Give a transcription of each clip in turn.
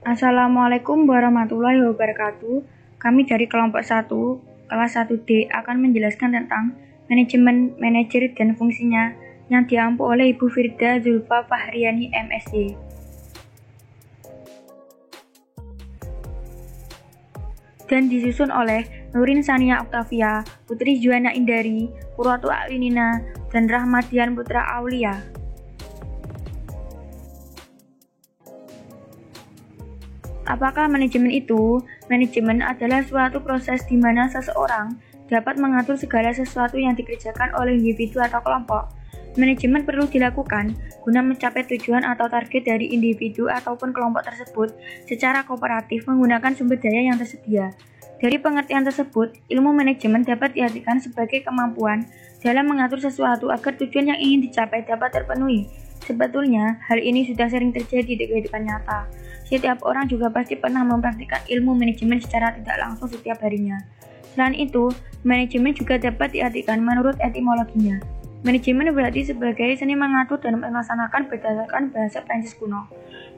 Assalamualaikum warahmatullahi wabarakatuh. Kami dari kelompok 1, kelas 1D akan menjelaskan tentang manajemen, manajer, dan fungsinya yang diampu oleh Ibu Firda Zulfa Fahriani MSc. Dan disusun oleh Nurin Sania Oktavia, Putri Juwana Indari, Purwatu Aklinina, dan Rahmadian Putra Aulia. Apakah manajemen itu? Manajemen adalah suatu proses di mana seseorang dapat mengatur segala sesuatu yang dikerjakan oleh individu atau kelompok. Manajemen perlu dilakukan guna mencapai tujuan atau target dari individu ataupun kelompok tersebut secara kooperatif menggunakan sumber daya yang tersedia. Dari pengertian tersebut, ilmu manajemen dapat diartikan sebagai kemampuan dalam mengatur sesuatu agar tujuan yang ingin dicapai dapat terpenuhi. Sebetulnya, hal ini sudah sering terjadi di kehidupan nyata. Setiap orang juga pasti pernah mempraktikkan ilmu manajemen secara tidak langsung setiap harinya. Selain itu, manajemen juga dapat diartikan menurut etimologinya. Manajemen berarti sebagai seni mengatur dan melaksanakan berdasarkan bahasa Prancis kuno.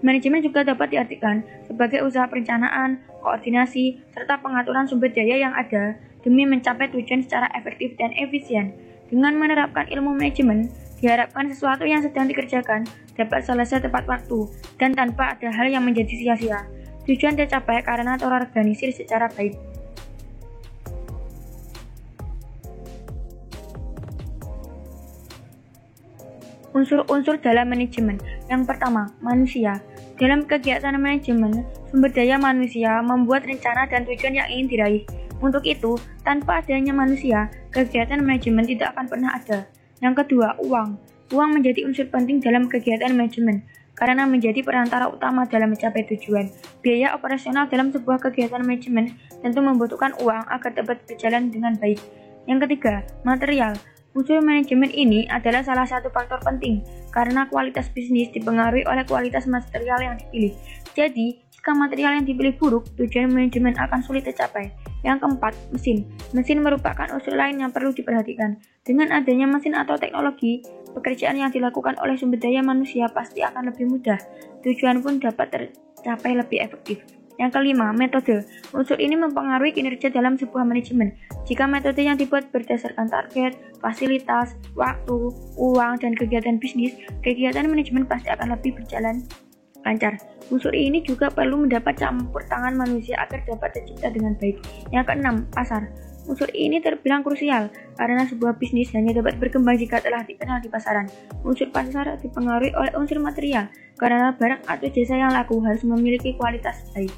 Manajemen juga dapat diartikan sebagai usaha perencanaan, koordinasi, serta pengaturan sumber daya yang ada demi mencapai tujuan secara efektif dan efisien. Dengan menerapkan ilmu manajemen, diharapkan sesuatu yang sedang dikerjakan dapat selesai tepat waktu dan tanpa ada hal yang menjadi sia-sia. Tujuan tercapai karena terorganisir secara baik. Unsur-unsur dalam manajemen. Yang pertama, manusia. Dalam kegiatan manajemen, sumber daya manusia membuat rencana dan tujuan yang ingin diraih. Untuk itu, tanpa adanya manusia, kegiatan manajemen tidak akan pernah ada. Yang kedua, uang. Uang menjadi unsur penting dalam kegiatan manajemen karena menjadi perantara utama dalam mencapai tujuan. Biaya operasional dalam sebuah kegiatan manajemen tentu membutuhkan uang agar dapat berjalan dengan baik. Yang ketiga, material. Unsur manajemen ini adalah salah satu faktor penting karena kualitas bisnis dipengaruhi oleh kualitas material yang dipilih. Jadi, jika material yang dipilih buruk, tujuan manajemen akan sulit tercapai. Yang keempat, mesin. Mesin merupakan unsur lain yang perlu diperhatikan. Dengan adanya mesin atau teknologi, pekerjaan yang dilakukan oleh sumber daya manusia pasti akan lebih mudah. Tujuan pun dapat tercapai lebih efektif. Yang kelima, metode. Unsur ini mempengaruhi kinerja dalam sebuah manajemen. Jika metode yang dibuat berdasarkan target, fasilitas, waktu, uang, dan kegiatan bisnis, kegiatan manajemen pasti akan lebih berjalan lancar. Unsur ini juga perlu mendapat campur tangan manusia agar dapat tercipta dengan baik. Yang keenam, pasar. Unsur ini terbilang krusial karena sebuah bisnis hanya dapat berkembang jika telah dikenal di pasaran. Unsur pasar dipengaruhi oleh unsur material karena barang atau jasa yang laku harus memiliki kualitas baik.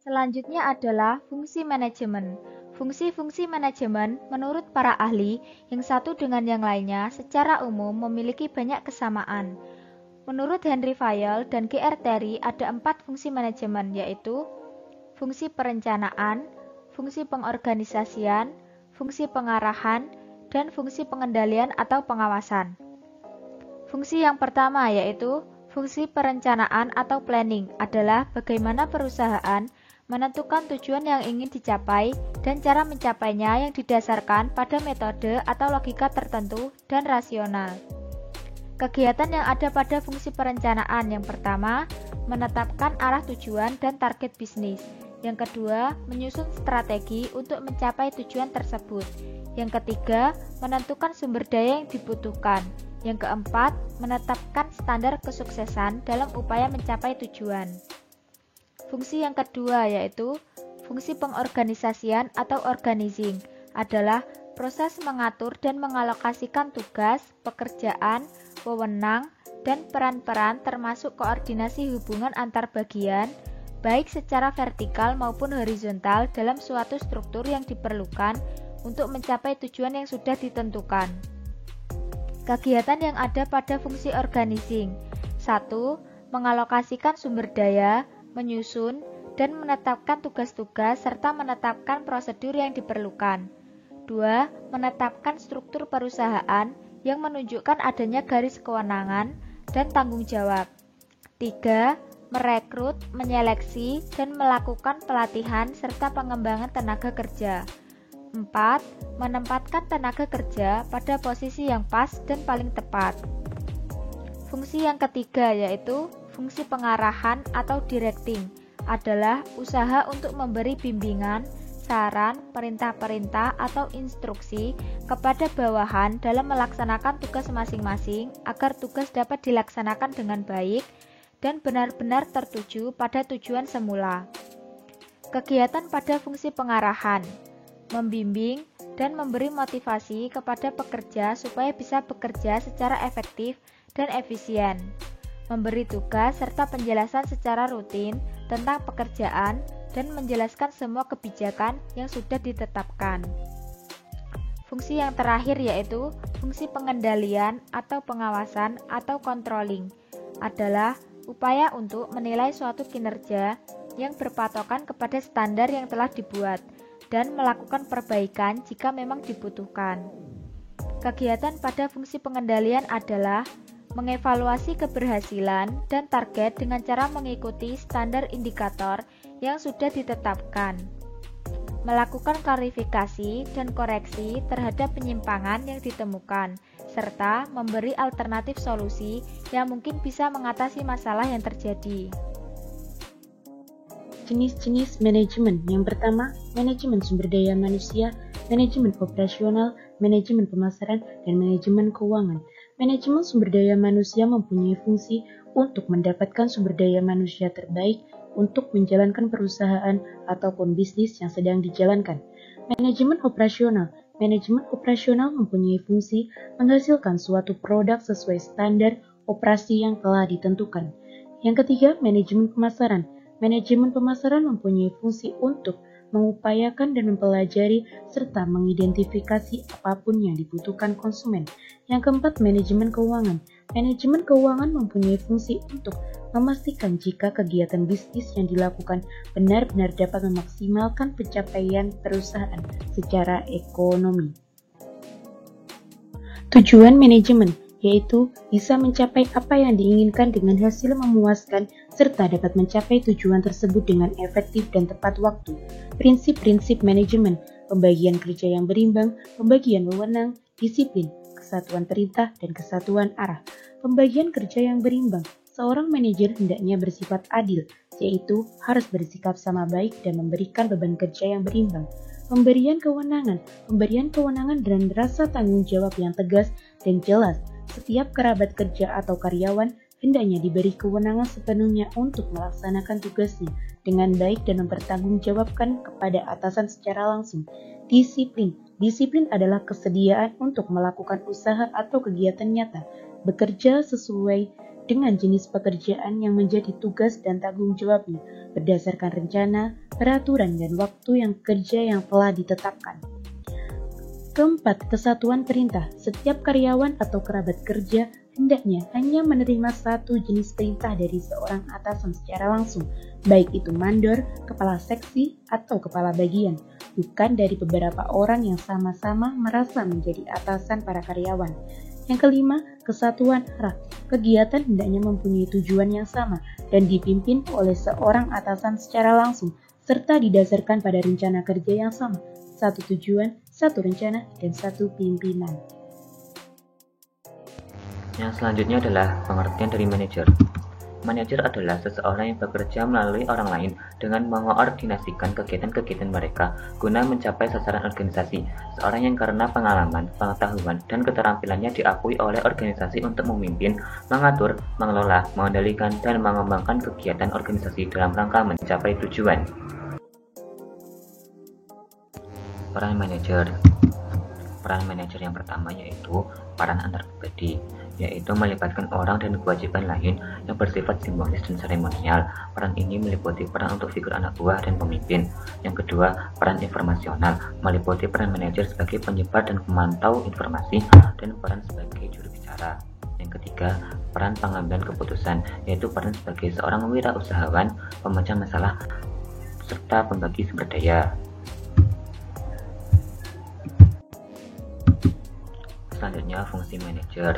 Selanjutnya adalah fungsi manajemen. Fungsi-fungsi manajemen menurut para ahli yang satu dengan yang lainnya secara umum memiliki banyak kesamaan. Menurut Henry Fayol dan G.R. Terry ada 4 fungsi manajemen, yaitu fungsi perencanaan, fungsi pengorganisasian, fungsi pengarahan, dan fungsi pengendalian atau pengawasan. Fungsi yang pertama yaitu fungsi perencanaan atau planning adalah bagaimana perusahaan menentukan tujuan yang ingin dicapai dan cara mencapainya yang didasarkan pada metode atau logika tertentu dan rasional. Kegiatan yang ada pada fungsi perencanaan yang pertama, menetapkan arah tujuan dan target bisnis. Yang kedua, menyusun strategi untuk mencapai tujuan tersebut. Yang ketiga, menentukan sumber daya yang dibutuhkan. Yang keempat, menetapkan standar kesuksesan dalam upaya mencapai tujuan. Fungsi yang kedua yaitu fungsi pengorganisasian atau organizing adalah proses mengatur dan mengalokasikan tugas, pekerjaan, wewenang, dan peran-peran termasuk koordinasi hubungan antar bagian, baik secara vertikal maupun horizontal dalam suatu struktur yang diperlukan untuk mencapai tujuan yang sudah ditentukan. Kegiatan yang ada pada fungsi organizing. 1. Mengalokasikan sumber daya, menyusun, dan menetapkan tugas-tugas serta menetapkan prosedur yang diperlukan. 2. Menetapkan struktur perusahaan yang menunjukkan adanya garis kewenangan dan tanggung jawab. 3. Merekrut, menyeleksi, dan melakukan pelatihan serta pengembangan tenaga kerja. 4. Menempatkan tenaga kerja pada posisi yang pas dan paling tepat. Fungsi yang ketiga yaitu fungsi pengarahan atau directing adalah usaha untuk memberi bimbingan, saran, perintah-perintah atau instruksi kepada bawahan dalam melaksanakan tugas masing-masing agar tugas dapat dilaksanakan dengan baik dan benar-benar tertuju pada tujuan semula. Kegiatan pada fungsi pengarahan, membimbing dan memberi motivasi kepada pekerja supaya bisa bekerja secara efektif dan efisien, memberi tugas serta penjelasan secara rutin tentang pekerjaan dan menjelaskan semua kebijakan yang sudah ditetapkan. Fungsi yang terakhir yaitu fungsi pengendalian atau pengawasan atau controlling adalah upaya untuk menilai suatu kinerja yang berpatokan kepada standar yang telah dibuat dan melakukan perbaikan jika memang dibutuhkan. Kegiatan pada fungsi pengendalian adalah mengevaluasi keberhasilan dan target dengan cara mengikuti standar indikator yang sudah ditetapkan, melakukan klarifikasi dan koreksi terhadap penyimpangan yang ditemukan, serta memberi alternatif solusi yang mungkin bisa mengatasi masalah yang terjadi. Jenis-jenis manajemen. Yang pertama, manajemen sumber daya manusia, manajemen operasional, manajemen pemasaran, dan manajemen keuangan. Manajemen sumber daya manusia mempunyai fungsi untuk mendapatkan sumber daya manusia terbaik untuk menjalankan perusahaan ataupun bisnis yang sedang dijalankan. Manajemen operasional. Manajemen operasional mempunyai fungsi menghasilkan suatu produk sesuai standar operasi yang telah ditentukan. Yang ketiga, manajemen pemasaran. Manajemen pemasaran mempunyai fungsi untuk mengupayakan dan mempelajari serta mengidentifikasi apapun yang dibutuhkan konsumen. Yang keempat, manajemen keuangan. Manajemen keuangan mempunyai fungsi untuk memastikan jika kegiatan bisnis yang dilakukan benar-benar dapat memaksimalkan pencapaian perusahaan secara ekonomi. Tujuan manajemen yaitu bisa mencapai apa yang diinginkan dengan hasil memuaskan serta dapat mencapai tujuan tersebut dengan efektif dan tepat waktu. Prinsip-prinsip manajemen, pembagian kerja yang berimbang, pembagian wewenang, disiplin, kesatuan perintah, dan kesatuan arah. Pembagian kerja yang berimbang, seorang manajer hendaknya bersifat adil, yaitu harus bersikap sama baik dan memberikan beban kerja yang berimbang. Pemberian kewenangan dan rasa tanggung jawab yang tegas dan jelas. Setiap kerabat kerja atau karyawan hendaknya diberi kewenangan sepenuhnya untuk melaksanakan tugasnya dengan baik dan mempertanggungjawabkan kepada atasan secara langsung. Disiplin. Disiplin adalah kesediaan untuk melakukan usaha atau kegiatan nyata, bekerja sesuai dengan jenis pekerjaan yang menjadi tugas dan tanggung jawabnya, berdasarkan rencana, peraturan, dan waktu yang kerja yang telah ditetapkan. Keempat, kesatuan perintah. Setiap karyawan atau kerabat kerja hendaknya hanya menerima satu jenis perintah dari seorang atasan secara langsung, baik itu mandor, kepala seksi, atau kepala bagian, bukan dari beberapa orang yang sama-sama merasa menjadi atasan para karyawan. Yang kelima, kesatuan arah. Kegiatan hendaknya mempunyai tujuan yang sama dan dipimpin oleh seorang atasan secara langsung, serta didasarkan pada rencana kerja yang sama, satu tujuan, satu rencana, dan satu pimpinan. Yang selanjutnya adalah pengertian dari manajer. Manajer adalah seseorang yang bekerja melalui orang lain dengan mengoordinasikan kegiatan-kegiatan mereka guna mencapai sasaran organisasi. Seorang yang karena pengalaman, pengetahuan, dan keterampilannya diakui oleh organisasi untuk memimpin, mengatur, mengelola, mengendalikan, dan mengembangkan kegiatan organisasi dalam rangka mencapai tujuan. Peran manajer. Peran manajer yang pertama yaitu peran antar pribadi, yaitu melibatkan orang dan kewajiban lain yang bersifat simbolis dan seremonial. Peran ini meliputi peran untuk figur anak buah dan pemimpin. Yang kedua, peran informasional, meliputi peran manajer sebagai penyebar dan pemantau informasi dan peran sebagai juru bicara. Yang ketiga, peran pengambilan keputusan, yaitu peran sebagai seorang wirausahawan, pemecah masalah, serta pembagi sumber daya. Selanjutnya, fungsi manajer.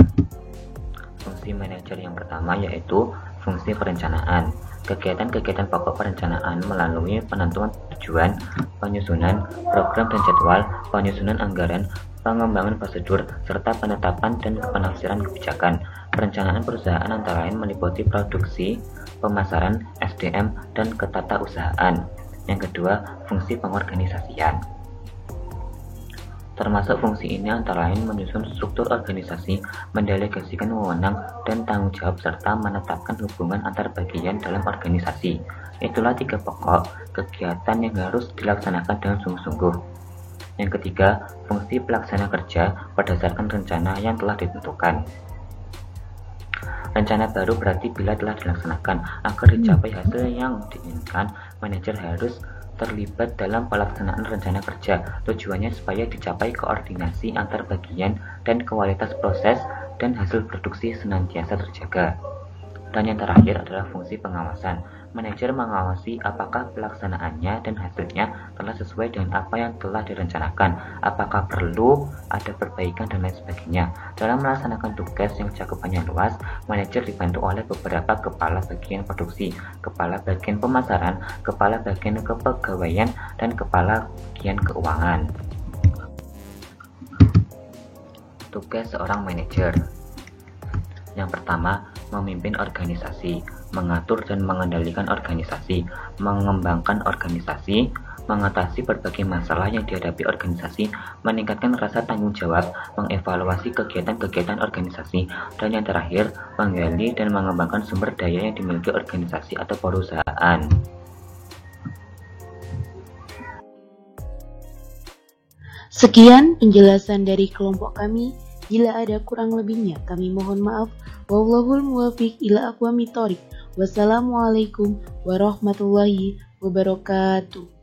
Fungsi manajer yang pertama yaitu fungsi perencanaan. Kegiatan-kegiatan pokok perencanaan melalui penentuan tujuan, penyusunan program dan jadwal, penyusunan anggaran, pengembangan prosedur, serta penetapan dan penafsiran kebijakan. Perencanaan perusahaan antara lain meliputi produksi, pemasaran, SDM, dan ketatausahaan. Yang kedua, fungsi pengorganisasian. Termasuk fungsi ini antara lain menyusun struktur organisasi, mendelegasikan wewenang dan tanggung jawab, serta menetapkan hubungan antar bagian dalam organisasi. Itulah 3 pokok kegiatan yang harus dilaksanakan dengan sungguh-sungguh. Yang ketiga, fungsi pelaksana kerja berdasarkan rencana yang telah ditentukan. Rencana baru berarti bila telah dilaksanakan. Agar dicapai hasil yang diinginkan, manajer harus terlibat dalam pelaksanaan rencana kerja. Tujuannya supaya dicapai koordinasi antar bagian dan kualitas proses dan hasil produksi senantiasa terjaga. Dan yang terakhir adalah fungsi pengawasan. Manajer mengawasi apakah pelaksanaannya dan hasilnya telah sesuai dengan apa yang telah direncanakan, apakah perlu ada perbaikan dan lain sebagainya. Dalam melaksanakan tugas yang cakupannya luas, manajer dibantu oleh beberapa kepala bagian produksi, kepala bagian pemasaran, kepala bagian kepegawaian, dan kepala bagian keuangan. Tugas seorang manajer. Yang pertama, memimpin organisasi, mengatur dan mengendalikan organisasi, mengembangkan organisasi, mengatasi berbagai masalah yang dihadapi organisasi, meningkatkan rasa tanggung jawab, mengevaluasi kegiatan-kegiatan organisasi, dan yang terakhir, menggali dan mengembangkan sumber daya yang dimiliki organisasi atau perusahaan. Sekian penjelasan dari kelompok kami. Bila ada kurang lebihnya, kami mohon maaf. Wallahul muwaffiq ila aqwamit thoriq. Wassalamualaikum warahmatullahi wabarakatuh.